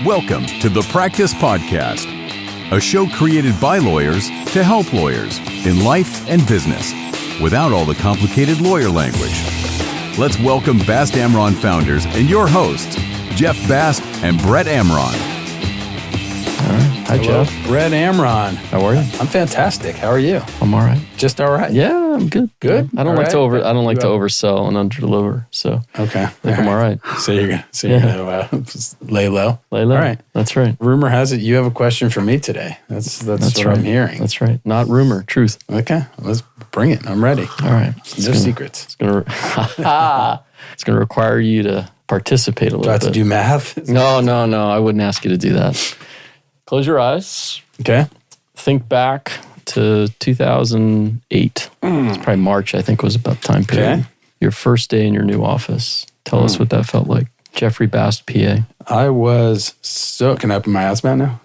Welcome to the Practice Podcast, a show created by lawyers to help lawyers in life and business without all the complicated lawyer language. Let's welcome Bast Amron founders and your hosts, Jeff Bast and Brett Amron. All right. Hi, Hello, Jeff. Brett Amron. How are you? I'm fantastic. How are you? I'm all right. Just all right. Yeah, I'm good. Good? I don't All like to right. oversell and underdeliver. So Okay. I think I'm all right. So you're gonna lay low. Lay low. All right. That's right. Rumor has it you have a question for me today. That's what right. I'm hearing. That's right. Not rumor, truth. Okay. Let's bring it. I'm ready. All right. No secrets. It's gonna require you to participate a Do I little have to bit. do math? No. I wouldn't ask you to do that. Close your eyes. Okay. Think back to 2008. It's probably March, I think, was about the time period. Okay. Your first day in your new office. Tell us what that felt like. Jeffrey Bast, PA. I was so... Can I open my eyes back now?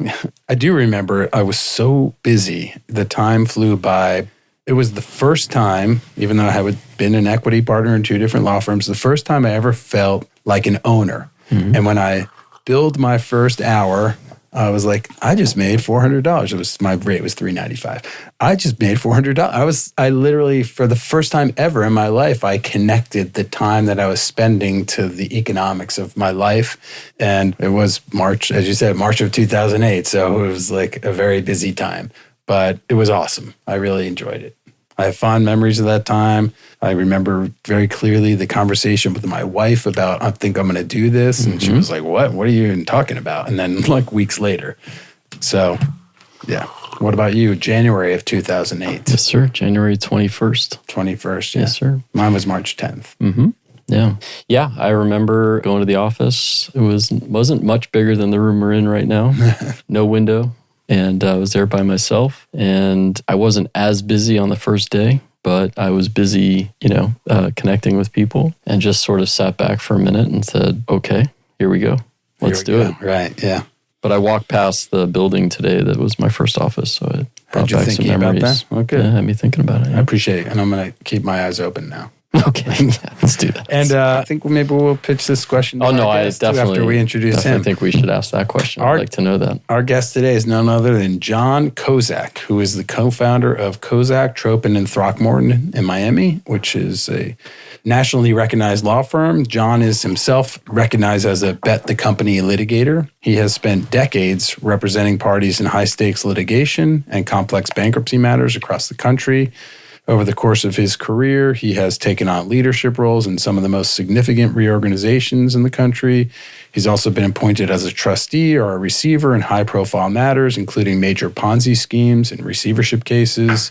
I do remember I was so busy. The time flew by. It was the first time, even though I had been an equity partner in two different law firms, the first time I ever felt like an owner. Mm-hmm. And when I billed my first hour, I was like, I just made $400. My rate was $395. I just made $400. I literally, for the first time ever in my life, I connected the time that I was spending to the economics of my life. And it was March, as you said, March of 2008. So it was like a very busy time, but it was awesome. I really enjoyed it. I have fond memories of that time. I remember very clearly the conversation with my wife about, I think I'm going to do this. And she was like, what? What are you even talking about? And then like weeks later. So, yeah. What about you? January of 2008. Yes, sir. January 21st. 21st, yeah. Yes, sir. Mine was March 10th. Mm-hmm. Yeah. Yeah, I remember going to the office. It wasn't much bigger than the room we're in right now. No window. And I was there by myself, and I wasn't as busy on the first day, but I was busy, connecting with people, and just sort of sat back for a minute and said, okay, here we go. Let's do it. Right, yeah. But I walked past the building today that was my first office, so it brought back some memories. About that? Okay. Yeah, had me thinking about it. Yeah. I appreciate it, and I'm going to keep my eyes open now. Okay, yeah, let's do that. And I think maybe we'll pitch this question to our guest after we introduce him. I think we should ask that question. I'd like to know that. Our guest today is none other than John Kozyak, who is the co-founder of Kozyak Tropin Throckmorton in Miami, which is a nationally recognized law firm. John is himself recognized as a bet the company litigator. He has spent decades representing parties in high-stakes litigation and complex bankruptcy matters across the country. Over the course of his career, he has taken on leadership roles in some of the most significant reorganizations in the country. He's also been appointed as a trustee or a receiver in high-profile matters, including major Ponzi schemes and receivership cases.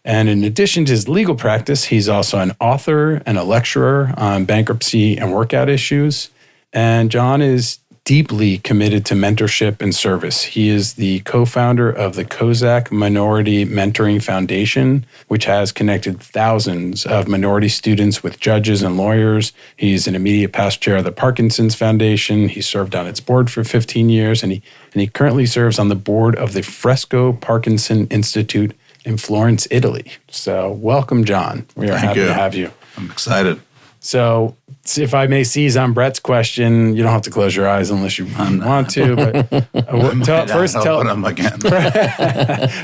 And in addition to his legal practice, he's also an author and a lecturer on bankruptcy and workout issues. And John is deeply committed to mentorship and service. He is the co-founder of the Kozyak Minority Mentoring Foundation, which has connected thousands of minority students with judges and lawyers. He's an immediate past chair of the Parkinson's Foundation. He served on its board for 15 years, and he currently serves on the board of the Fresco Parkinson Institute in Florence, Italy. So welcome, John. We are happy to have you. I'm excited. So if I may seize on Brett's question, you don't have to close your eyes unless you want to. But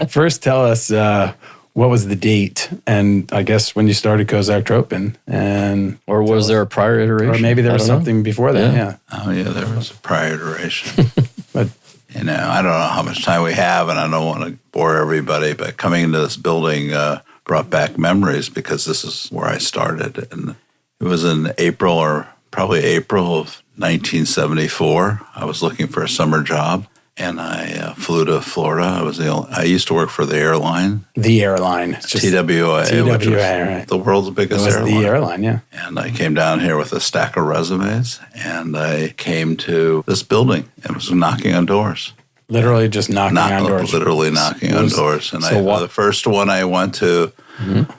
first tell us what was the date and I guess when you started Kozyak Tropin, or was there a prior iteration? Or maybe there was something before that. Yeah. Oh yeah, there was a prior iteration. But I don't know how much time we have, and I don't want to bore everybody. But coming into this building brought back memories because this is where I started, and it was in April of 1974. I was looking for a summer job, and I flew to Florida. I used to work for the airline. The airline. It's just TWA, which was right. the world's biggest airline. The airline, yeah. And I came down here with a stack of resumes, and I came to this building and was knocking on doors. Literally just knocking on doors. Literally knocking on doors. And the first one I went to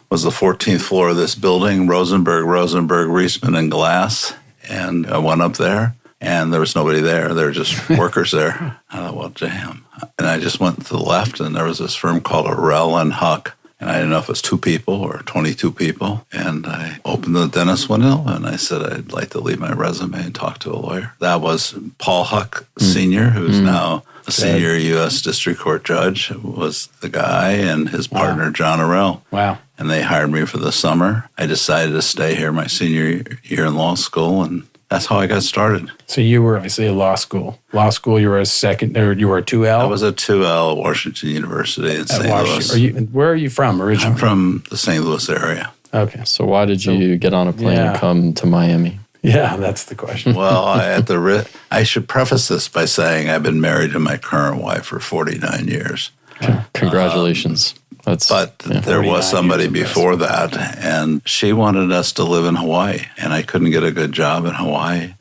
was the 14th floor of this building, Rosenberg, Reisman, and Glass. And I went up there, and there was nobody there. There were just workers there. I thought, well, damn. And I just went to the left, and there was this firm called Arell and Huck. And I didn't know if it was 2 people or 22 people. And I opened the dentist window and I said, I'd like to leave my resume and talk to a lawyer. That was Paul Huck Sr., who's now a senior U.S. District Court judge, was the guy, and his partner, John Arell. Wow. And they hired me for the summer. I decided to stay here my senior year in law school, and that's how I got started. So you were obviously a law school. Law school, you were a 2L? I was a 2L at Washington University in St. Louis. Where are you from originally? I'm from the St. Louis area. Okay. So why did you get on a plane and come to Miami? Yeah, that's the question. Well, I should preface this by saying I've been married to my current wife for 49 years. Congratulations. There was somebody before that, and she wanted us to live in Hawaii, and I couldn't get a good job in Hawaii.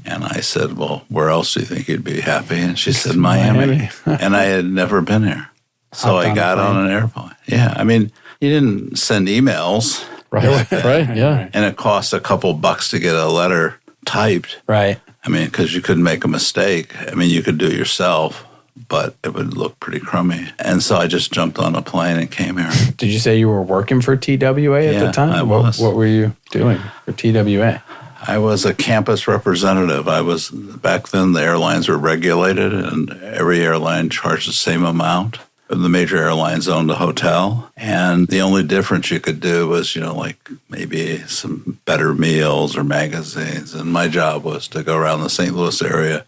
And I said, well, where else do you think you'd be happy? And she said, Miami. And I had never been here. So I got on an airplane. Yeah, I mean, you didn't send emails. Right, yeah. And it cost a couple bucks to get a letter typed. Right. I mean, because you couldn't make a mistake. I mean, you could do it yourself, but it would look pretty crummy. And so I just jumped on a plane and came here. Did you say you were working for TWA at the time? I was. What were you doing for TWA? I was a campus representative. Back then the airlines were regulated and every airline charged the same amount. The major airlines owned a hotel, and the only difference you could do was, like maybe some better meals or magazines. And my job was to go around the St. Louis area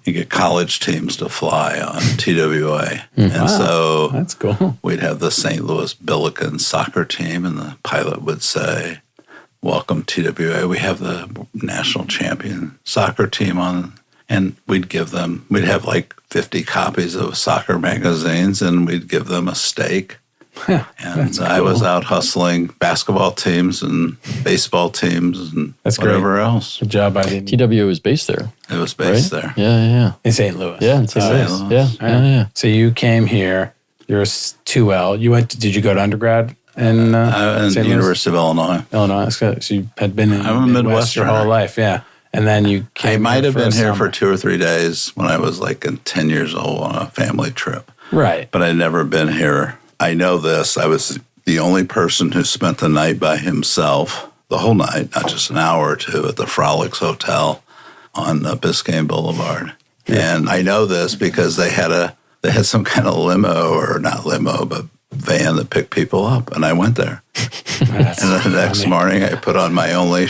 and get college teams to fly on TWA. And so that's cool. We'd have the St. Louis Billiken soccer team, and the pilot would say, welcome TWA. We have the national champion soccer team on. And we'd have like 50 copies of soccer magazines, and we'd give them a steak. And I was out hustling basketball teams and baseball teams and whatever else. Good job. TWA was based there. It was based there. Yeah. In St. Louis. Yeah, in St. Louis. Yeah. So you came here. You're a 2L. Did you go to undergrad in the University of Illinois? Illinois. So you had been in I'm the Midwest your whole life. Yeah. And then you came. I might have been here for 2 or 3 days when I was like 10 years old on a family trip. Right. But I'd never been here. I know this. I was the only person who spent the night by himself, the whole night, not just an hour or two, at the Frolics Hotel on Biscayne Boulevard. Yeah. And I know this because they had some kind of limo, or not limo, but van that picked people up, and I went there. And the next morning, I put on my only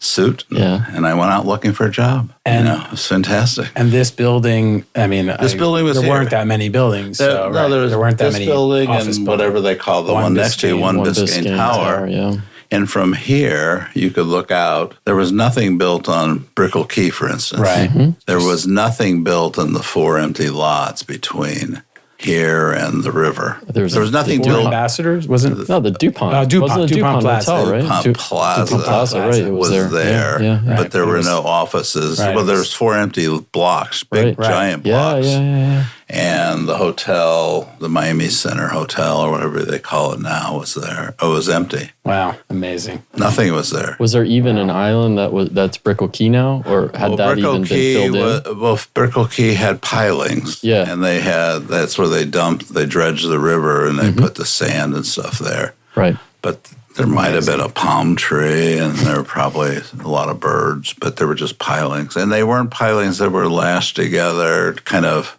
suit, and I went out looking for a job. And it was fantastic. And this building, building was there weren't that many buildings. There weren't that many building and whatever they call the one next to One Biscayne Tower. Yeah. And from here, you could look out. There was nothing built on Brickell Key, for instance. Right. Mm-hmm. There was nothing built in the 4 empty lots between here and the river. There was nothing built. Ambassadors? Wasn't No, the DuPont. DuPont. Wasn't the DuPont DuPont Plaza. Hotel, right? DuPont Plaza, DuPont Plaza, right? It was there. Yeah. But there were no offices. Right. Well, there's 4 empty blocks, big giant blocks. Yeah. And the hotel, the Miami Center Hotel, or whatever they call it now, was there. Oh, it was empty. Wow, amazing. Nothing was there. Was there even an island that's Brickell Key now, or had that even been filled in? Well, Brickell Key had pilings. Yeah. And that's where they dredged the river, and they put the sand and stuff there. Right. But there might have been a palm tree, and there were probably a lot of birds, but there were just pilings. And they weren't pilings that were lashed together, kind of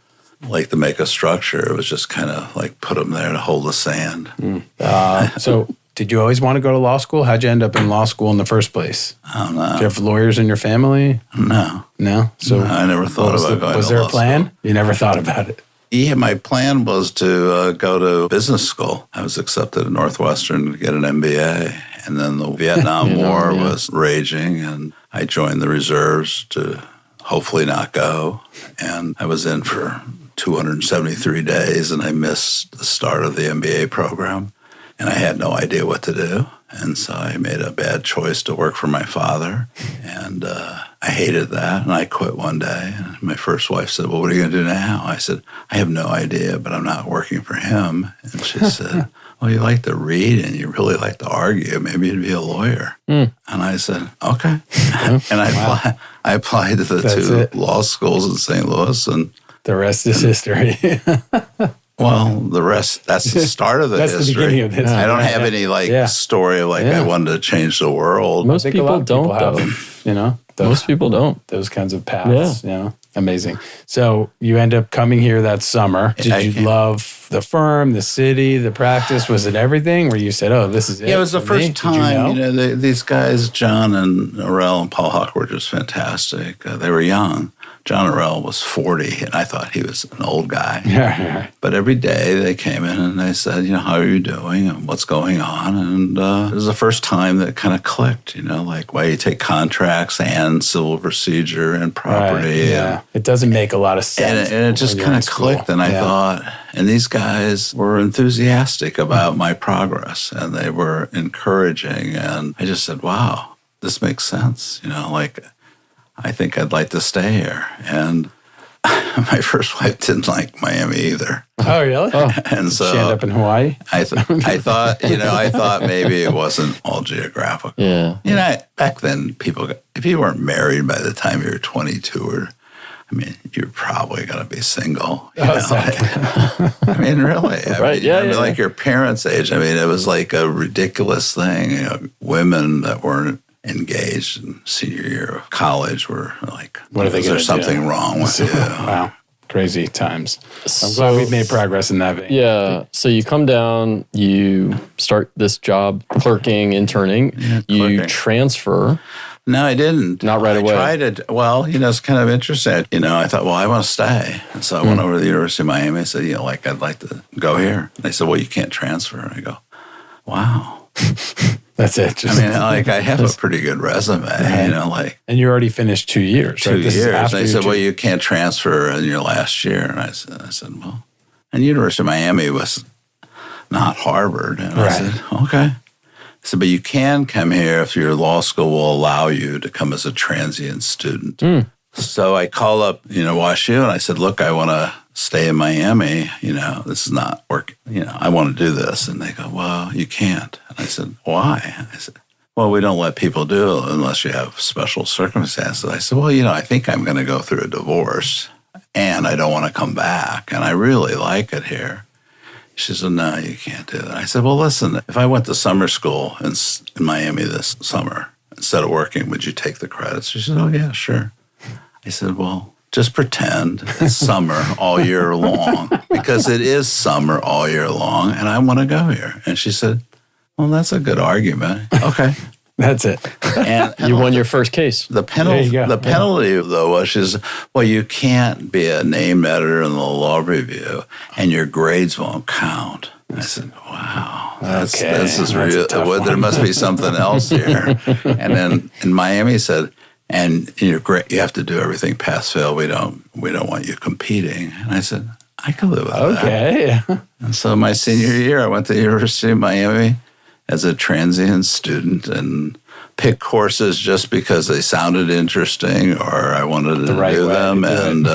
like to make a structure. It was just kind of like put them there to hold the sand. So did you always want to go to law school? How'd you end up in law school in the first place? I don't know. Did you have lawyers in your family? No. So I never thought about going to law school. Was there a plan? You never thought about it? Yeah, my plan was to go to business school. I was accepted at Northwestern to get an MBA. And then the Vietnam War was raging, and I joined the reserves to hopefully not go. And I was in for 273 days, and I missed the start of the MBA program. And I had no idea what to do. And so I made a bad choice to work for my father. And I hated that. And I quit one day. And my first wife said, well, what are you going to do now? I said, I have no idea, but I'm not working for him. And she said, well, you like to read and you really like to argue. Maybe you'd be a lawyer. And I said, okay. And I applied to the 2 law schools in St. Louis. And the rest is history. Well, the rest, that's the start of the that's history. The beginning of the history. I don't have any story of I wanted to change the world. Most people don't, though. Most people don't. Those kinds of paths, Amazing. So you end up coming here that summer. Did you love the firm, the city, the practice? Was it everything where you said, oh, this is it? Yeah, it was the first time. These guys, John and Arel and Paul Huck, were just fantastic. They were young. John Arel was 40, and I thought he was an old guy. Yeah. But every day they came in and they said, how are you doing and what's going on? And it was the first time that kind of clicked, why you take contracts and civil procedure and property. Right, yeah. It doesn't make a lot of sense. And it just kind of clicked. And I thought, and these guys were enthusiastic about my progress, and they were encouraging. And I just said, wow, this makes sense. I think I'd like to stay here. And my first wife didn't like Miami either. Oh, really? And so she ended up in Hawaii? I thought maybe it wasn't all geographical. Yeah. Back then, if you weren't married by the time you were 22 you're probably going to be single. Really. Like your parents' age. It was like a ridiculous thing. Women that weren't engaged in senior year of college were like, what are they? Is there something wrong with you? Wow. Crazy times. I'm glad we've made progress in that vein. Yeah. So you come down, you start this job, clerking, interning. You transfer. No, I didn't. Not right away. I tried it. Well, it's kind of interesting. I thought, I want to stay. And so I went over to the University of Miami. I said, I'd like to go here. And they said, well, you can't transfer. And I go, wow. That's it. I have a pretty good resume, And you already finished 2 years, 2 years. They said, well, you can't transfer in your last year. And I said, well, and University of Miami was not Harvard. And I said, okay. I said, but you can come here if your law school will allow you to come as a transient student. So I called up, WashU, and I said, look, I want to stay in Miami. This is not working. I want to do this. And they go, well, you can't. And I said, why? I said, well, we don't let people do it unless you have special circumstances. I said, well, I think I'm going to go through a divorce, and I don't want to come back, and I really like it here. She said, no, you can't do that. I said, well, listen, if I went to summer school in Miami this summer, instead of working, would you take the credits? She said, oh, yeah, sure. I said, well, just pretend it's summer all year long, because it is summer all year long, and I want to go here. And she said, well, that's a good argument. Okay. That's it. And you won your first case. The penalty, though, was, you can't be a named editor in the law review, and your grades won't count. I said, wow, this is real. There must be something else here. And then in Miami said, and you're great. You have to do everything pass fail. We don't want you competing. And I said, I can live with that. Okay. And so my senior year, I went to the University of Miami as a transient student and picked courses just because they sounded interesting or I wanted to do them, and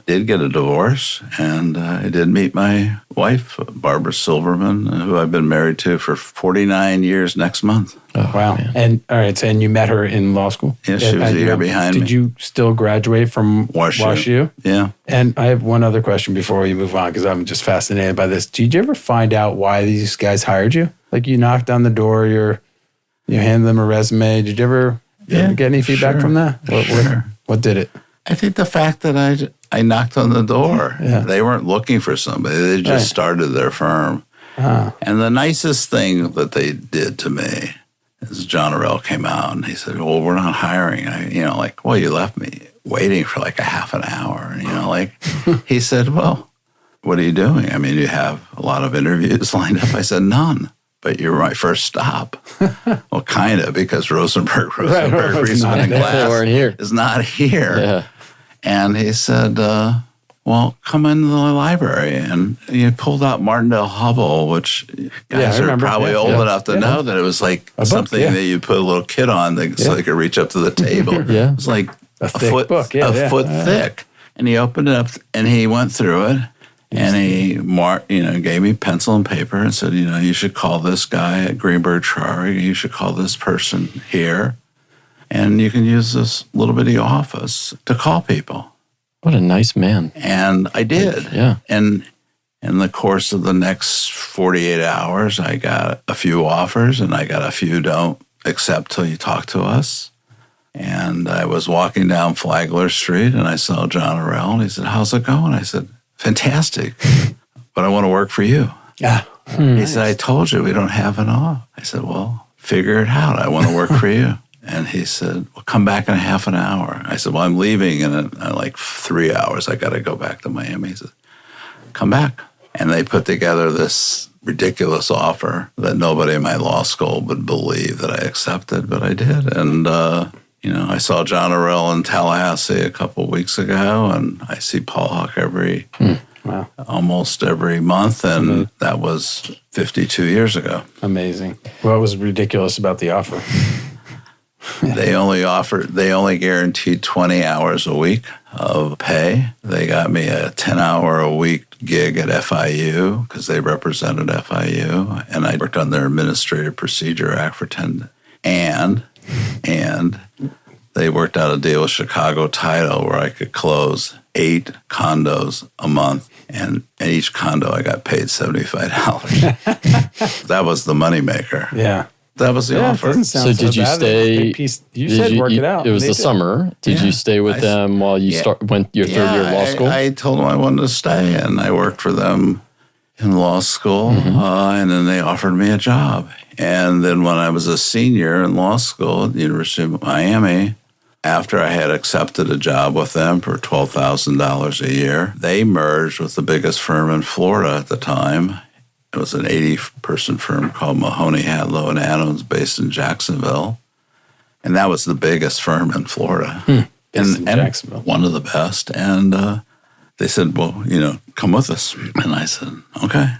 did get a divorce. And I did meet my wife, Barbara Silverman, who I've been married to for 49 years next month. Oh, wow. Man. And all right, and you met her in law school? Yeah, she was a year behind me. Did you still graduate from WashU? Yeah. And I have one other question before we move on, because I'm just fascinated by this. Did you ever find out why these guys hired you? Like, you knocked on the door, you handed them a resume. Did you ever get any feedback from that? What did it? I think the fact that I knocked on the door. Yeah. They weren't looking for somebody. They just started their firm. And the nicest thing that they did to me is John Arel came out and he said, well, we're not hiring. You left me waiting for like a half an hour. He said, well, what are you doing? You have a lot of interviews lined up. I said, none. But you're my first stop. Well, kind of, because Rosenberg, Reisman, and Glass is not here. Yeah. And he said, well, come in the library. And you pulled out Martindale Hubble, which guys are probably old enough to know that it was like something that you put a little kid on so they could reach up to the table. It was like a foot thick. And he opened it up and he went through it. And he gave me pencil and paper and said, you should call this guy at Greenberg Traurig. You should call this person here. And you can use this little bitty office to call people. What a nice man. And I did. Yeah. And In the course of the next 48 hours, I got a few offers, and I got a few don't accept till you talk to us. And I was walking down Flagler Street, and I saw John Arell, and he said, "How's it going?" I said, "Fantastic, but I want to work for you." Yeah. He said, "I told you we don't have an off." I said, "Well, figure it out. I want to work for you." And he said, "Well, come back in a half an hour." I said, "Well, I'm leaving in like 3 hours. I got to go back to Miami." He said, "Come back." And they put together this ridiculous offer that nobody in my law school would believe that I accepted, but I did. And, I saw John Arell in Tallahassee a couple of weeks ago, and I see Paul Huck almost every month, and that was 52 years ago. Amazing. What was ridiculous about the offer? They only guaranteed 20 hours a week of pay. They got me a 10-hour-a-week gig at FIU because they represented FIU, and I worked on their Administrative Procedure Act for 10. And they worked out a deal with Chicago Title where I could close 8 condos a month, and in each condo I got paid $75. That was the moneymaker. Yeah. That was the offer. So did you stay? You said work it out. It was the summer. Did you stay with them while you went your third year of law school? I told them I wanted to stay, and I worked for them in law school, and then they offered me a job. And then when I was a senior in law school at the University of Miami, after I had accepted a job with them for $12,000 a year, they merged with the biggest firm in Florida at the time. It was an 80-person firm called Mahoney, Hadlow, and Adams based in Jacksonville. And that was the biggest firm in Florida. In Jacksonville. One of the best. And they said, "Well, come with us." And I said, "Okay."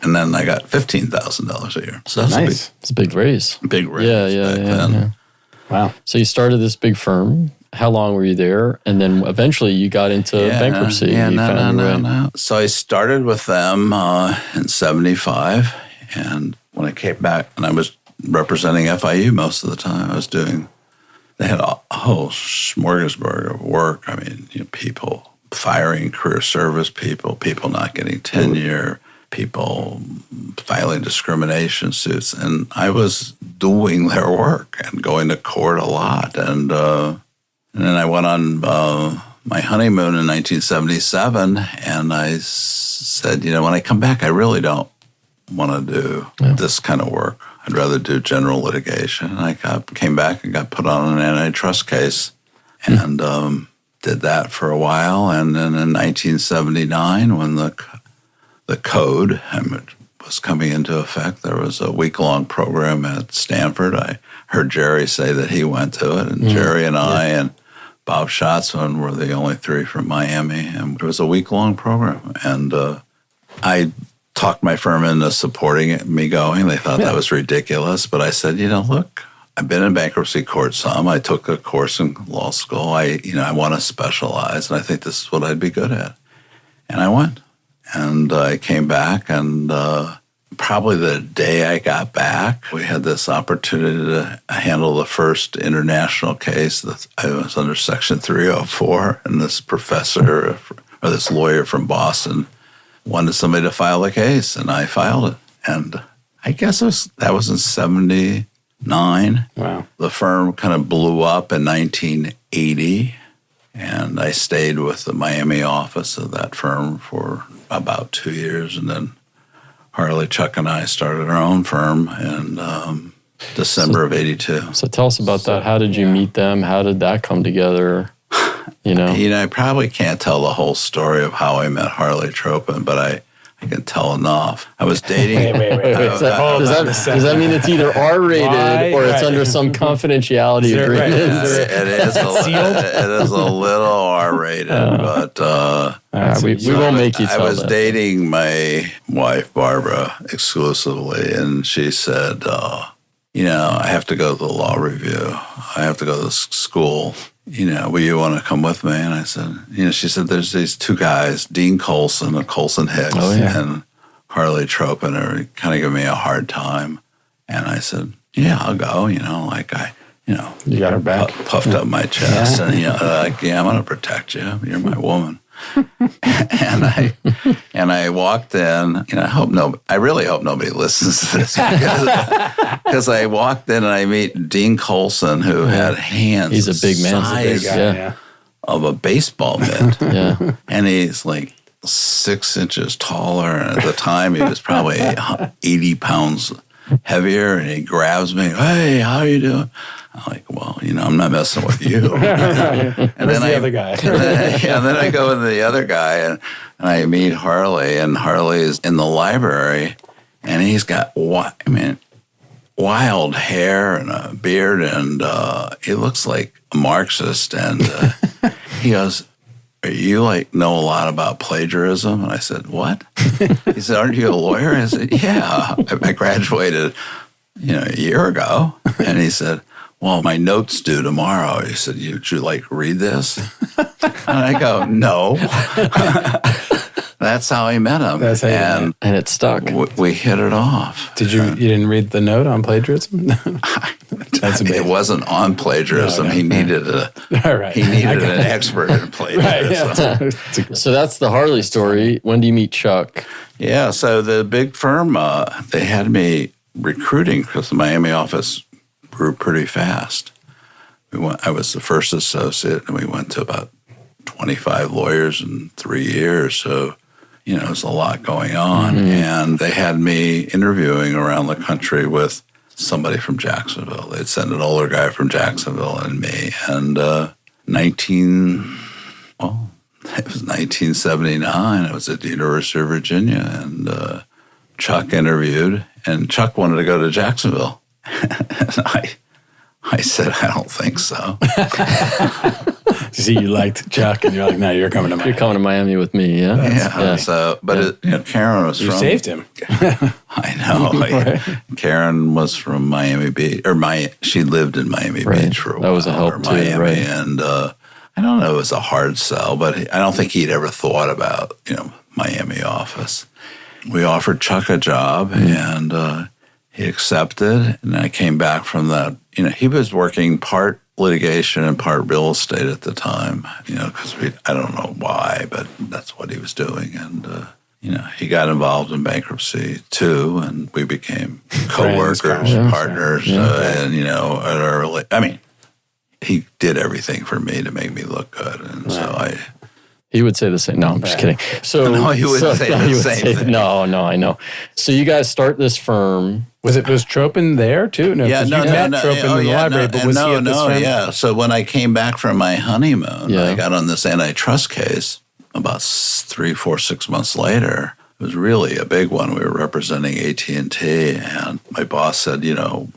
And then I got $15,000 a year. So that's nice. It's a big raise. Big raise. Yeah. Wow. So you started this big firm. How long were you there? And then eventually you got into bankruptcy. No. So I started with them in 75. And when I came back, and I was representing FIU most of the time, they had a whole smorgasbord of work. I mean, people firing career service people not getting tenure, people filing discrimination suits. And I was doing their work and going to court a lot. And then I went on my honeymoon in 1977, and I said, when I come back, I really don't want to do this kind of work. I'd rather do general litigation. And I came back and got put on an antitrust case and did that for a while. And then in 1979, when the code was coming into effect, there was a week-long program at Stanford. I heard Jerry say that he went to it, and Jerry and I and Bob Schatzman were the only 3 from Miami, and it was a week-long program. And I talked my firm into supporting me going. They thought that was ridiculous, but I said, look, I've been in bankruptcy court some. I took a course in law school. I want to specialize, and I think this is what I'd be good at. And I went, and I came back, and probably the day I got back, we had this opportunity to handle the first international case. I was under Section 304, and this professor or this lawyer from Boston wanted somebody to file a case, and I filed it. And I guess that was in 79. Wow. The firm kind of blew up in 1980, and I stayed with the Miami office of that firm for about 2 years, and then Harley, Chuck, and I started our own firm in December of 82. So tell us about that. How did you meet them? How did that come together? I probably can't tell the whole story of how I met Harley Tropin, but I can tell enough. I was dating. Wait. Does that mean it's either R-rated or it's under some confidentiality agreement? It is a little R-rated, but we won't make you tell I was that. dating my wife, Barbara, exclusively, and she said, I have to go to the law review. I have to go to school. Will you want to come with me? And I said, she said, there's these 2 guys, Dean Colson and Colson Hicks, and Harley Tropin are kind of giving me a hard time. And I said, yeah, I'll go. you got her back, puffed up my chest, and like, I'm going to protect you. You're my woman. and I walked in. I really hope nobody listens to this because I walked in and I meet Dean Colson, who had hands. He's a big man, size of a baseball mitt. Yeah, and he's like 6 inches taller, and at the time he was probably 80 pounds heavier, and he grabs me. Hey, how you doing? I'm like, well, I'm not messing with you. And then the other guy. and then I go into the other guy, and I meet Harley, and Harley is in the library, and he's got wild hair and a beard, and he looks like a Marxist. And he goes, you know a lot about plagiarism? And I said, what? He said, aren't you a lawyer? I said, yeah, I graduated, a year ago. And he said, well, my note's due tomorrow. He said, would you like to read this? And I go, no. That's how I met him. That's how and it stuck. We hit it off. You didn't read the note on plagiarism? That's amazing. It wasn't on plagiarism. No. He needed an expert in plagiarism. Right, So that's the Harley story. When do you meet Chuck? Yeah, so the big firm, they had me recruiting because the Miami office grew pretty fast. I was the first associate, and we went to about 25 lawyers in 3 years. So, there's a lot going on. Mm-hmm. And they had me interviewing around the country with somebody from Jacksonville. They'd send an older guy from Jacksonville and me. And it was 1979. I was at the University of Virginia, and Chuck interviewed, and Chuck wanted to go to Jacksonville. And I said, I don't think so. See, you liked Chuck, and you're like, no, you're coming to Miami. You're coming to Miami with me, yeah? Yeah. So, but Karen was You saved him. I know. Karen was from Miami Beach, she lived in Miami Beach for a while. That was a help too, Miami, right? And I don't know, it was a hard sell, but I don't think he'd ever thought about, Miami office. We offered Chuck a job, and he accepted, and I came back from that. He was working part litigation and part real estate at the time, because I don't know why, but that's what he was doing. And, he got involved in bankruptcy too, and we became co-workers, partners, and, he did everything for me to make me look good. And so He would say the same. No, I'm just kidding. So no, he wouldn't say the same thing. No, I know. So you guys start this firm. Was Tropin there too? No, yeah, you met Tropin in the library, but was he at this firm? Yeah. So when I came back from my honeymoon, I got on this antitrust case about 3, 4, 6 months later. It was really a big one. We were representing AT&T, and my boss said,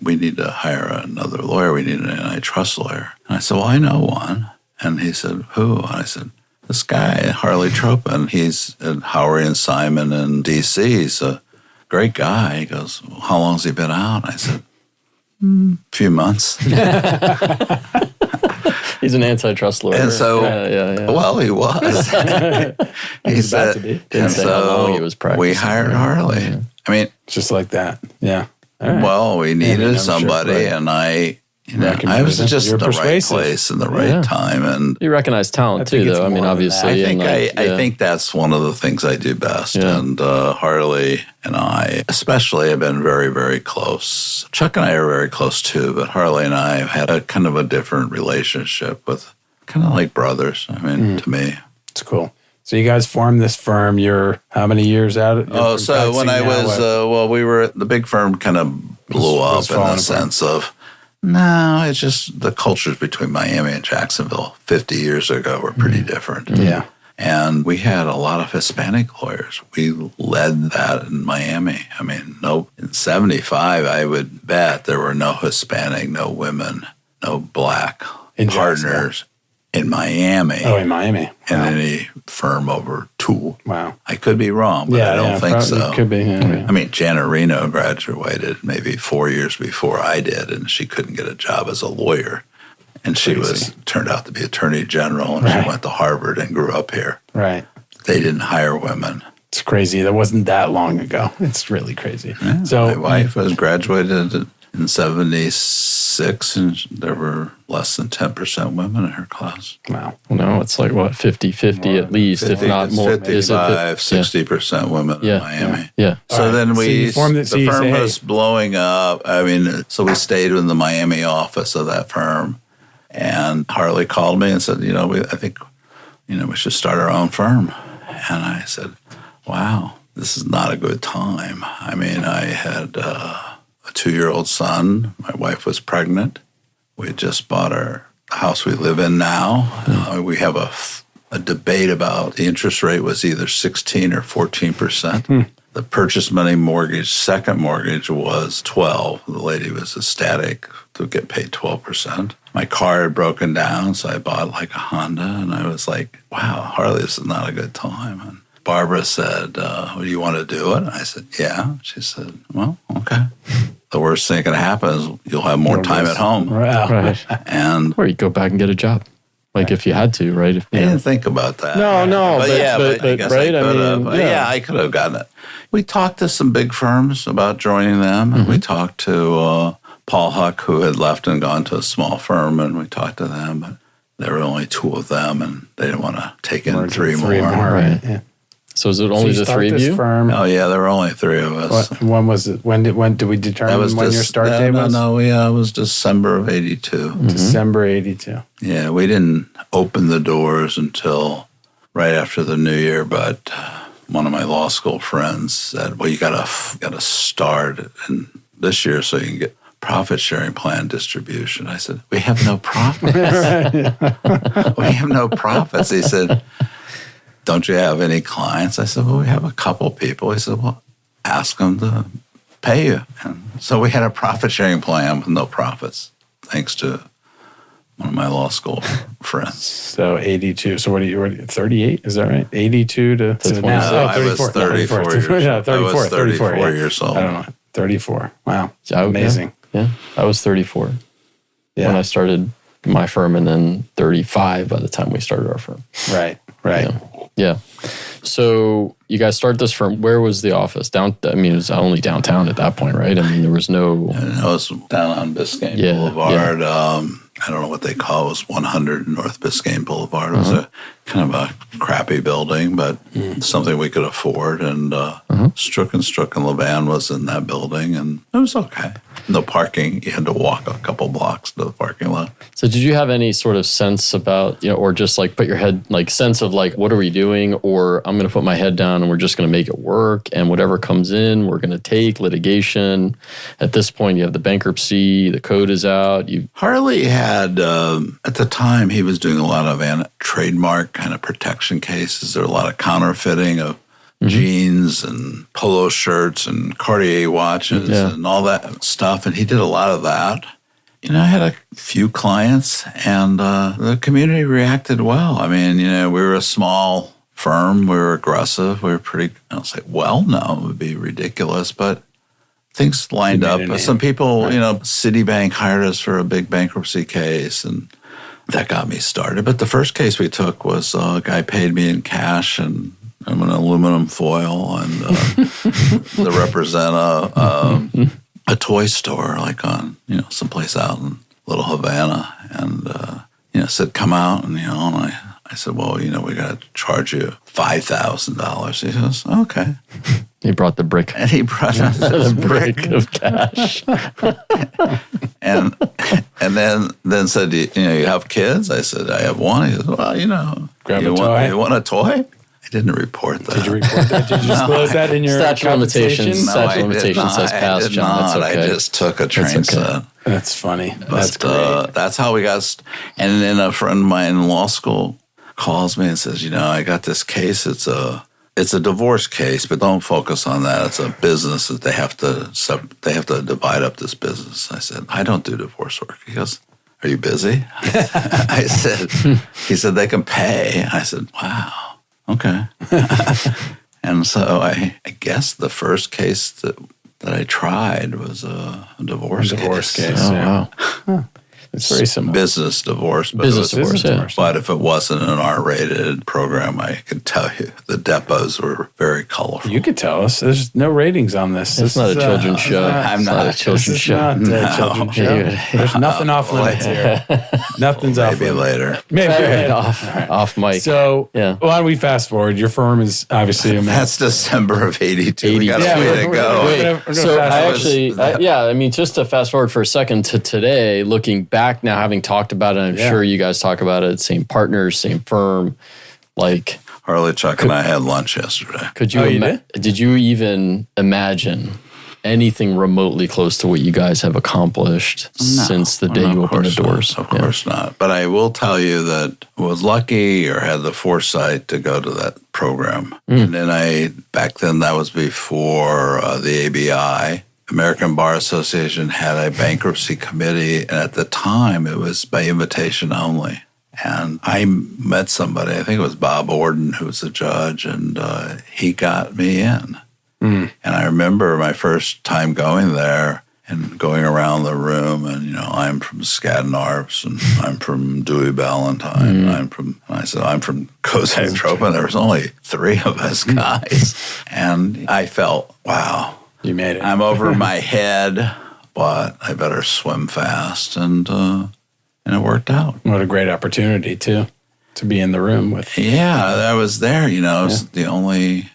we need to hire another lawyer. We need an antitrust lawyer. And I said, well, I know one. And he said, who? And I said, this guy, Harley Tropin. He's at Howery and Simon in D.C. He's a great guy. He goes, well, how long's he been out? I said, a few months. He's an antitrust lawyer. And so, well, he was. He said, didn't say how long he was practicing. We hired Harley. Yeah. Just like that. Yeah. All right. Well, we needed somebody, and I was just in the right place in the right time, and you recognize talent too, though. Obviously, I think that's one of the things I do best. Yeah. And Harley and I, especially, have been very, very close. Chuck and I are very close too, but Harley and I have had a kind of a different relationship, with kind of like brothers. To me, it's cool. So you guys formed this firm. You're how many years out? So when I was, we were the big firm kind of blew up in the sense of. No, it's just the cultures between Miami and Jacksonville 50 years ago were pretty different. Yeah. And we had a lot of Hispanic lawyers. We led that in Miami. In 75, I would bet there were no Hispanic, no women, no black partners in Miami. Oh, in Miami. In any firm over 2. Wow. I could be wrong, but I don't think so. It could be. Yeah. Janet Reno graduated maybe 4 years before I did, and she couldn't get a job as a lawyer. And she turned out to be Attorney General, and she went to Harvard and grew up here. Right. They didn't hire women. It's crazy. That wasn't that long ago. It's really crazy. Yeah, so my wife was graduated in 76, and there were less than 10% women in her class. Wow. No, it's like, what, 50-50 at least, 50, if not more. 55, 60% women in Miami. Yeah. So then the firm hey. was blowing up. I mean, so we stayed in the Miami office of that firm. And Harley called me and said, I think, we should start our own firm. And I said, wow, this is not a good time. I mean, I had a 2-year-old son. My wife was pregnant. We had just bought the house we live in now. We have a debate about the interest rate was either 16 or 14%. The purchase money mortgage, second mortgage, was 12. The lady was ecstatic to get paid 12%. My car had broken down, so I bought like a Honda, and I was like, wow, Harley, this is not a good time. And Barbara said, do you want to do it? And I said, yeah. She said, well, okay. The worst thing that can happen is you'll have more time at home. Right. And or you go back and get a job. Like if you had to, right? I didn't think about that. No, but I guess right? I could have. Yeah, I could have gotten it. We talked to some big firms about joining them, and we talked to Paul Huck, who had left and gone to a small firm, and we talked to them, but there were only 2 of them, and they didn't want to take in three more. Right. Yeah. So is it only the 3 of you? Firm. Oh yeah, there were only 3 of us. When was it? When did we determine when your start date was? No, it was December of 82. December 82. Yeah, we didn't open the doors until right after the New Year, but one of my law school friends said, well, you gotta start in this year so you can get profit sharing plan distribution. I said, we have no profits. We have no profits. He said, don't you have any clients? I said, well, we have a couple people. He said, well, ask them to pay you. And so we had a profit-sharing plan with no profits, thanks to one of my law school friends. So 82. So what are you, 38? Is that right? 82 to now. No, I was 34 years old. Yeah, 34. I was 34 years old. I don't know. 34. Wow. Amazing. Yeah. I was 34 when I started my firm, and then 35 by the time we started our firm. Right. Yeah. So you guys start this firm. Where was the office? It was only downtown at that point, right? I mean, there was no... It was down on Biscayne Boulevard. I don't know what they call it. It was 100 North Biscayne Boulevard. It was a kind of a crappy building, but something we could afford. And Strzok and Levan was in that building, and it was okay. No parking. You had to walk a couple blocks to the parking lot. So did you have any sort of sense about, or just like put your head, like sense of like, what are we doing? Or I'm going to put my head down and we're just going to make it work. And whatever comes in, we're going to take litigation. At this point, you have the bankruptcy, the code is out. Harley had, at the time, he was doing a lot of trademark kind of protection cases. There were a lot of counterfeiting of jeans and polo shirts and Cartier watches and all that stuff. And he did a lot of that. I had a few clients, and the community reacted well. I mean, we were a small firm. We were aggressive. We were pretty, I don't say well-known, it would be ridiculous, but things lined up. Some people, Citibank hired us for a big bankruptcy case, and that got me started. But the first case we took was a guy paid me in cash and an aluminum foil, and to represent a toy store, like on, someplace out in Little Havana, and, said, come out, and, and I said, well, we got to charge you $5,000. He says, okay. He brought the brick. And he brought the brick of cash. and then said, you have kids? I said, I have one. He said, well, Grab you a toy. You want a toy? I didn't report that. Did you report that? Did you disclose that in your statute of limitations? Statute of limitations says pass, John. That's okay. I just took a train set. That's funny. That's great. That's how we got. And then a friend of mine in law school calls me and says, I got this case. It's a divorce case, but don't focus on that. It's a business that they have to divide up this business. I said, I don't do divorce work. He goes, are you busy? He said, they can pay. I said, wow. Okay. And so I guess the first case that I tried was a divorce case. Oh, wow. It's very similar. Business divorce. Business divorce. But if it wasn't an R-rated program, I could tell you the depots were very colorful. You could tell us. There's no ratings on this. It's not a children's show. I'm not a children's show. Not a children's show. There's nothing off limits here. Nothing's off limits. Maybe later. Off mic. So why don't we fast forward? Your firm is obviously that's December of 82. We got a way to go. So I mean, just to fast forward for a second to today, looking back now, having talked about it, I'm sure you guys talk about it, same partners, same firm, like Harley, Chuck, and I had lunch yesterday. Could you? Did you even imagine anything remotely close to what you guys have accomplished since the day you opened the doors? Of course not. But I will tell you that I was lucky or had the foresight to go to that program. And then back then that was before the ABI. American Bar Association had a bankruptcy committee, and at the time it was by invitation only. And I met somebody, I think it was Bob Orden, who was a judge, and he got me in. And I remember my first time going there and going around the room, and I'm from Skadden Arps, and I'm from Dewey Ballantyne, and I said, I'm from Kozyak Tropin. There was only 3 of us guys. And I felt, wow. You made it. I'm over my head, but I better swim fast, and it worked out. What a great opportunity, too, to be in the room with. Yeah, I was there. I was the only,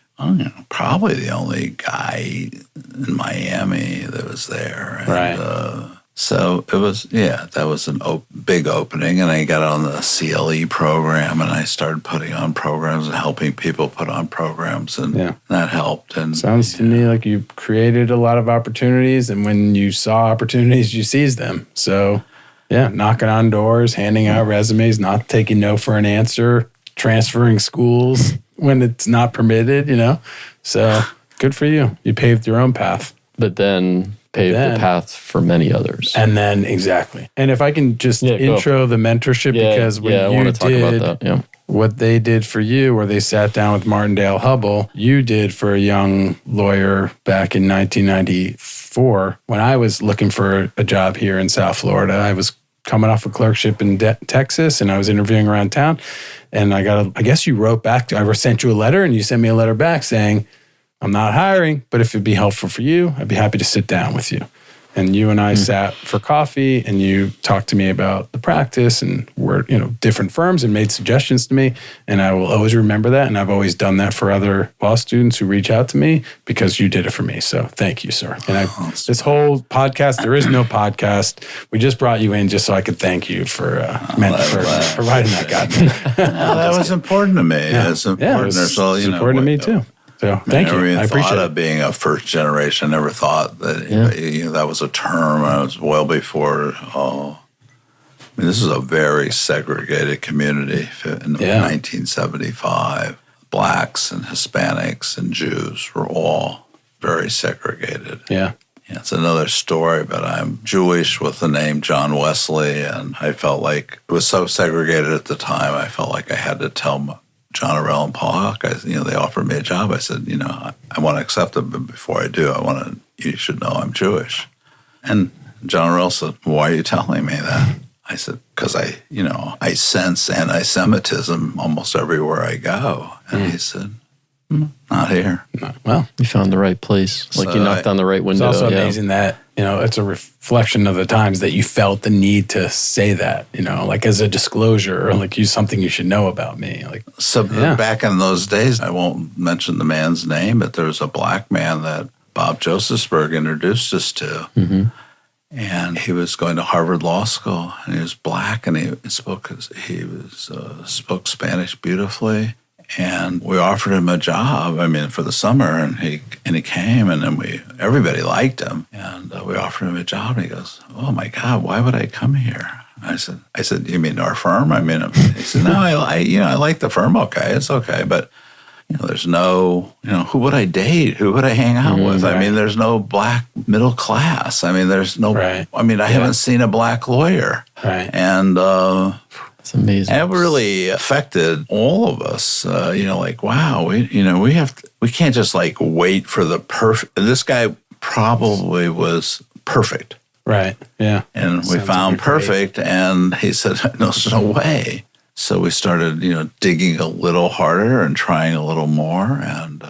probably the only guy in Miami that was there. And, right. So it was, that was a big opening. And I got on the CLE program, and I started putting on programs and helping people put on programs. And that helped. And sounds to me like you created a lot of opportunities. And when you saw opportunities, you seized them. So, knocking on doors, handing out resumes, not taking no for an answer, transferring schools when it's not permitted, So good for you. You paved your own path. But then paved the path for many others. And then, exactly. And if I can just intro the mentorship, because when I want to talk about that. What they did for you, where they sat down with Martindale Hubbell, you did for a young lawyer back in 1994. When I was looking for a job here in South Florida, I was coming off a clerkship in Texas, and I was interviewing around town. And I guess you wrote back I sent you a letter, and you sent me a letter back saying, I'm not hiring, but if it'd be helpful for you, I'd be happy to sit down with you. And you and I sat for coffee, and you talked to me about the practice and different firms, and made suggestions to me. And I will always remember that. And I've always done that for other law students who reach out to me, because you did it for me. So thank you, sir. And this whole podcast, there is no podcast. We just brought you in just so I could thank you for writing that guy. That was important to me. Yeah. It's important. It's important to me too. So thank you. I appreciate it. Being a first generation, I never thought that that was a term. I was well before. This is a very segregated community in 1975. Blacks and Hispanics and Jews were all very segregated. Yeah. It's another story, but I'm Jewish with the name John Wesley, and I felt like it was so segregated at the time. I felt like I had to tell John Arell and Paul Huck, they offered me a job. I said, I want to accept it, but before I do, you should know I'm Jewish. And John Arell said, why are you telling me that? I said, because I sense anti-Semitism almost everywhere I go. And he said, not here. No. Well, you found the right place. Like you knocked on the right window. It's also amazing that, it's a reflection of the times that you felt the need to say that, like as a disclosure, or like something you should know about me. Back in those days, I won't mention the man's name, but there was a black man that Bob Josephsberg introduced us to. Mm-hmm. And he was going to Harvard Law School, and he was black, and he spoke Spanish beautifully. And we offered him a job, for the summer, and he came, and then everybody liked him, and we offered him a job, and he goes, oh my God, why would I come here? I said, you mean our firm? He said, no, I like the firm, okay, it's okay, but there's no, who would I date? Who would I hang out with? Right. There's no black middle class. There's no, right. I haven't seen a black lawyer. Right. And, it's amazing. It really affected all of us. Wow, we can't just wait for the perfect. This guy probably was perfect. Right. Yeah. And we found perfect. And he said, no, there's no way. So we started, digging a little harder and trying a little more. And,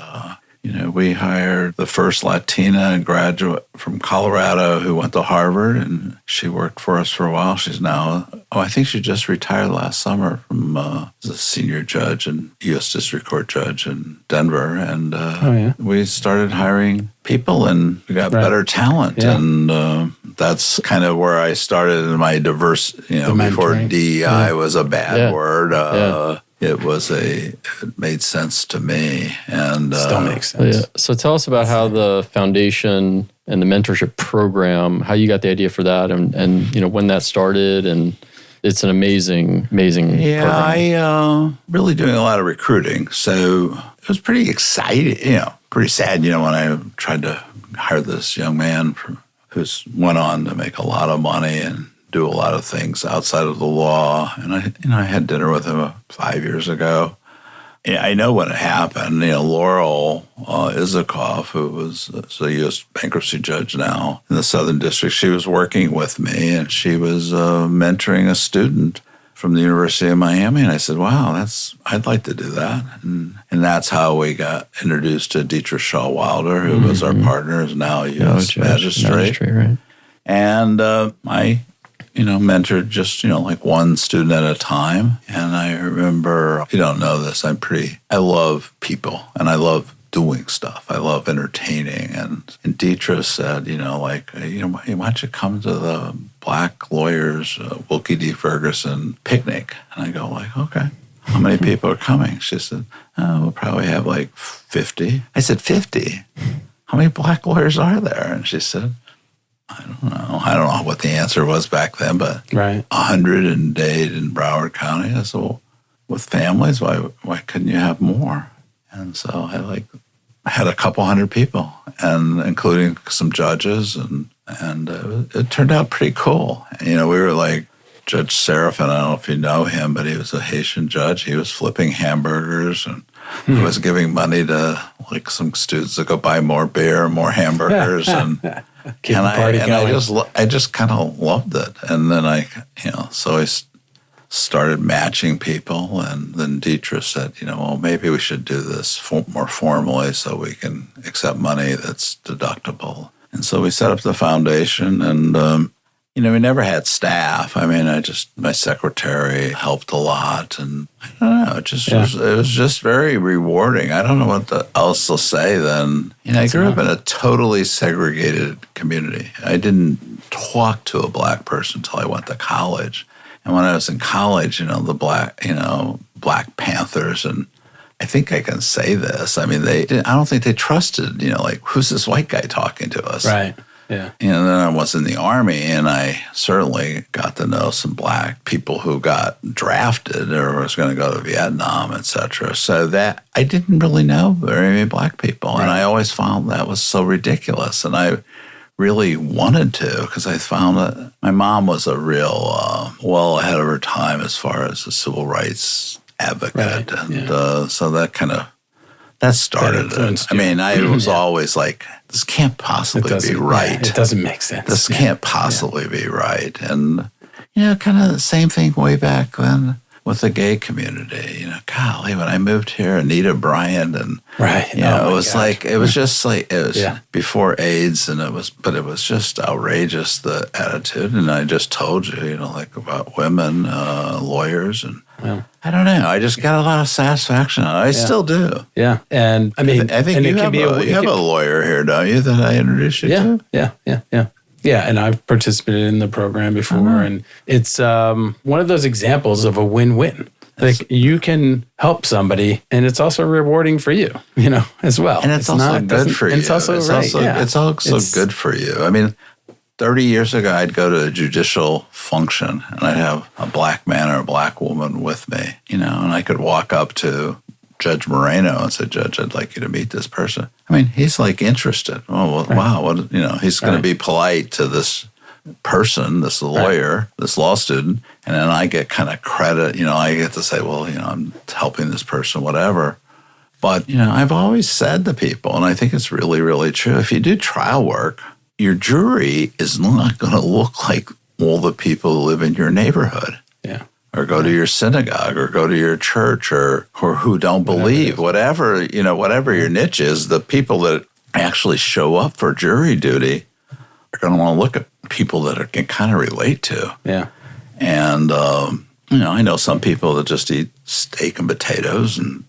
we hired the first Latina graduate from Colorado who went to Harvard, and she worked for us for a while. She's now, I think she just retired last summer from as a senior judge and U.S. District Court judge in Denver. And we started hiring people, and we got better talent. Yeah. And that's kind of where I started in my diverse, before DEI was a bad word. It made sense to me, and still makes sense. Yeah. So tell us about how the foundation and the mentorship program, how you got the idea for that, and when that started, and it's an amazing program. I really doing a lot of recruiting, so it was pretty exciting. Pretty sad. When I tried to hire this young man who went on to make a lot of money and do a lot of things outside of the law. And I had dinner with him 5 years ago. Yeah, I know when it happened. Laurel Isikoff, who was a U.S. bankruptcy judge now in the Southern District, she was working with me, and she was mentoring a student from the University of Miami. And I said, wow, I'd like to do that. And that's how we got introduced to Dietrich Shaw Wilder, who was our partner, is now a U.S. magistrate. Right. And I mentored just, like one student at a time. And I remember, if you don't know this, I love people and I love doing stuff. I love entertaining. And Dietrich said, why don't you come to the Black Lawyers Wilkie D. Ferguson picnic? And I go okay. How many people are coming? She said, we'll probably have 50. I said, 50? How many Black lawyers are there? And she said, I don't know what the answer was back then, but 100 in Dade and Broward County. I said, well, with families, why couldn't you have more? And so I had a couple hundred people, and including some judges, and it turned out pretty cool. We were Judge Seraphin. I don't know if you know him, but he was a Haitian judge. He was flipping hamburgers, and he was giving money to some students to go buy more beer, more hamburgers, and I just kind of loved it. And then so I started matching people, and then Dietrich said, maybe we should do this more formally so we can accept money that's deductible. And so we set up the foundation, and we never had staff. My secretary helped a lot, and I don't know, it was just very rewarding. I don't know what else to say then. I grew up in a totally segregated community. I didn't talk to a Black person until I went to college. And when I was in college, the Black Panthers, and I think I can say this. I don't think they trusted, who's this white guy talking to us? Right. Yeah. And then I was in the Army, and I certainly got to know some Black people who got drafted or was going to go to Vietnam, et cetera. So that I didn't really know very many Black people. Right. And I always found that was so ridiculous. And I really wanted to, because I found that my mom was a real well ahead of her time as far as a civil rights advocate. Right. And so that kind of, that started it. I was always this can't possibly be right. Yeah, it doesn't make sense. This can't possibly be right. And, kind of the same thing way back then with the gay community. Golly, when I moved here, Anita Bryant, and, it was before AIDS, and it was just outrageous, the attitude. And I just told you, about women, lawyers, and, I don't know. I just got a lot of satisfaction out of it. I still do. Yeah. And I think you have a lawyer here, don't you, that I introduced you to? Yeah. Yeah, and I've participated in the program before, and it's one of those examples of a win-win. You can help somebody, and it's also rewarding for you, as well. And it's also good for you. It's also good for you. 30 years ago, I'd go to a judicial function, and I'd have a Black man or a Black woman with me, and I could walk up to Judge Moreno and say, Judge, I'd like you to meet this person. He's interested. Oh, well, wow. He's going to be polite to this person, this lawyer, this law student, and then I get kind of credit. I get to say, well, I'm helping this person, whatever. But, I've always said to people, and I think it's really, really true, if you do trial work, your jury is not going to look like all the people who live in your neighborhood. Yeah. Or go to your synagogue, or go to your church, or who don't believe, whatever your niche is. The people that actually show up for jury duty are going to want to look at people that can kind of relate to. Yeah. And, I know some people that just eat steak and potatoes, and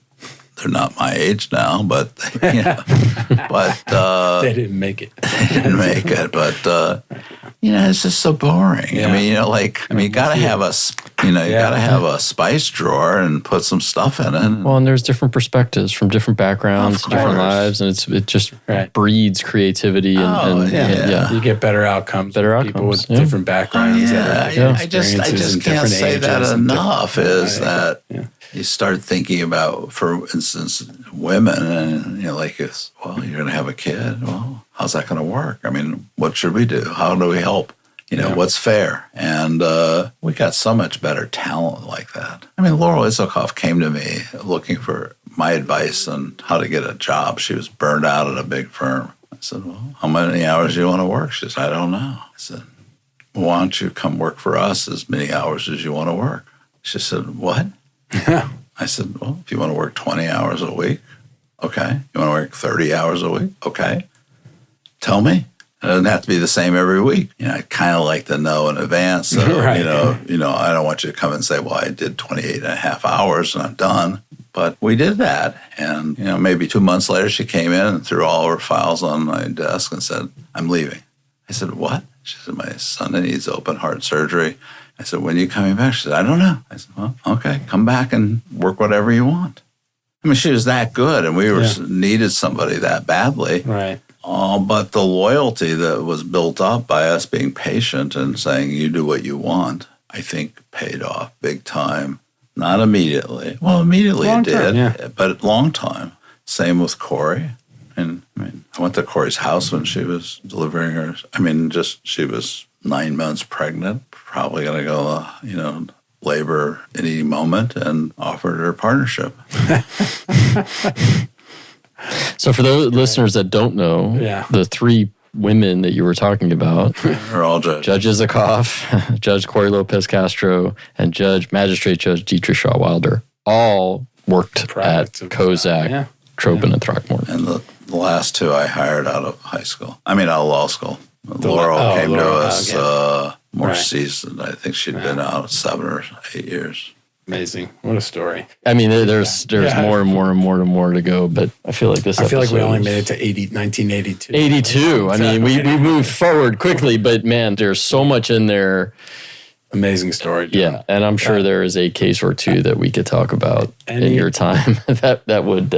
they're not my age now, but, they didn't make it. But, it's just so boring. Yeah. You got to have got to have a spice drawer and put some stuff in it. Well, and there's different perspectives from different backgrounds, different lives, and it just breeds creativity. You get better outcomes. People with different backgrounds. I just can't say that enough. You start thinking about, for instance, women, and you're going to have a kid. Well, how's that going to work? What should we do? How do we help? What's fair? And we got so much better talent like that. Laurel Issakoff came to me looking for my advice on how to get a job. She was burned out at a big firm. I said, well, how many hours do you want to work? She said, I don't know. I said, well, why don't you come work for us as many hours as you want to work? She said, what? I said, well, if you want to work 20 hours a week, okay. You want to work 30 hours a week? Okay. Tell me. It doesn't have to be the same every week. I kind of like to know in advance. So, I don't want you to come and say, well, I did 28 and a half hours and I'm done. But we did that. And, maybe 2 months later, she came in and threw all her files on my desk and said, I'm leaving. I said, what? She said, my son needs open heart surgery. I said, when are you coming back? She said, I don't know. I said, well, okay, come back and work whatever you want. She was that good, and we needed somebody that badly. Right. But the loyalty that was built up by us being patient and saying, you do what you want, I think paid off big time. Not immediately. Well, immediately long it did, but long time. Same with Corey. And I went to Corey's house when she was delivering her. She was 9 months pregnant, probably going to go, labor any moment, and offered her partnership. So for those listeners that don't know, the three women that you were talking about are all judges. Judge Kozyak, Judge Corey Lopez Castro, and Magistrate Judge Dietrich Shaw Wilder all worked at Kozyak, Tropin and Throckmorton. And the last two I hired out of law school. Laurel came to us more seasoned. I think she'd been out 7 or 8 years. Amazing. What a story. There's more and more to go, but I feel like I feel like we only made it to 1982. 82. We moved forward quickly, but man, there's so much in there. Amazing story, John. Yeah, and I'm sure there is a case or two that we could talk about in your time that would...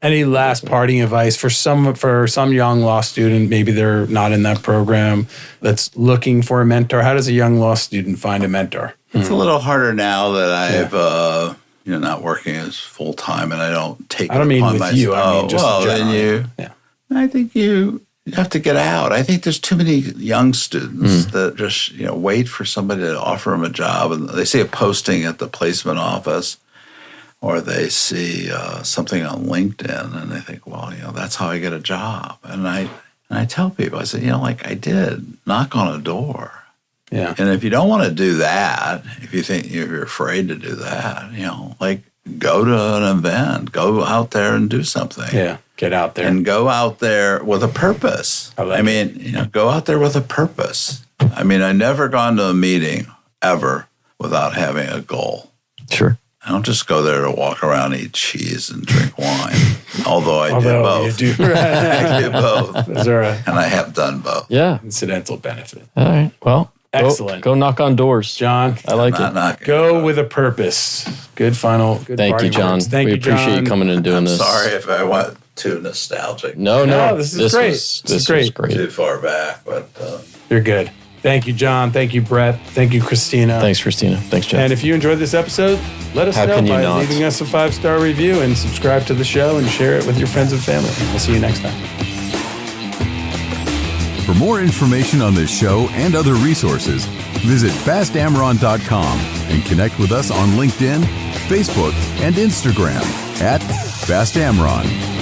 Any last parting advice for some young law student, maybe they're not in that program, that's looking for a mentor? How does a young law student find a mentor? It's a little harder now that I've not working as full time, and I don't take. I don't mean with you. I mean just generally. I think you have to get out. I think there's too many young students that just wait for somebody to offer them a job, and they see a posting at the placement office, or they see something on LinkedIn, and they think, well, that's how I get a job. And I tell people, I say, like I did, knock on a door. Yeah. And if you don't want to do that, if you're afraid to do that, go to an event, go out there and do something. Yeah. Get out there. And go out there with a purpose. Go out there with a purpose. I never gone to a meeting ever without having a goal. Sure. I don't just go there to walk around, eat cheese, and drink wine. Although I do both. You do. I do both. And I have done both. Yeah. Incidental benefit. All right. Well, excellent. Go knock on doors. John, I like it. Go with a purpose. Good final. Good Thank you, John. Thank we you, John. appreciate you coming and doing this. Sorry if I went too nostalgic. No. This is great. This is great. Too far back, but you're good. Thank you, John. Thank you, Brett. Thank you, Christina. Thanks, Christina. Thanks, Jeff. And if you enjoyed this episode, let us know by leaving us a 5-star review and subscribe to the show and share it with your friends and family. We'll see you next time. For more information on this show and other resources, visit fastamron.com and connect with us on LinkedIn, Facebook, and Instagram @FastAmron.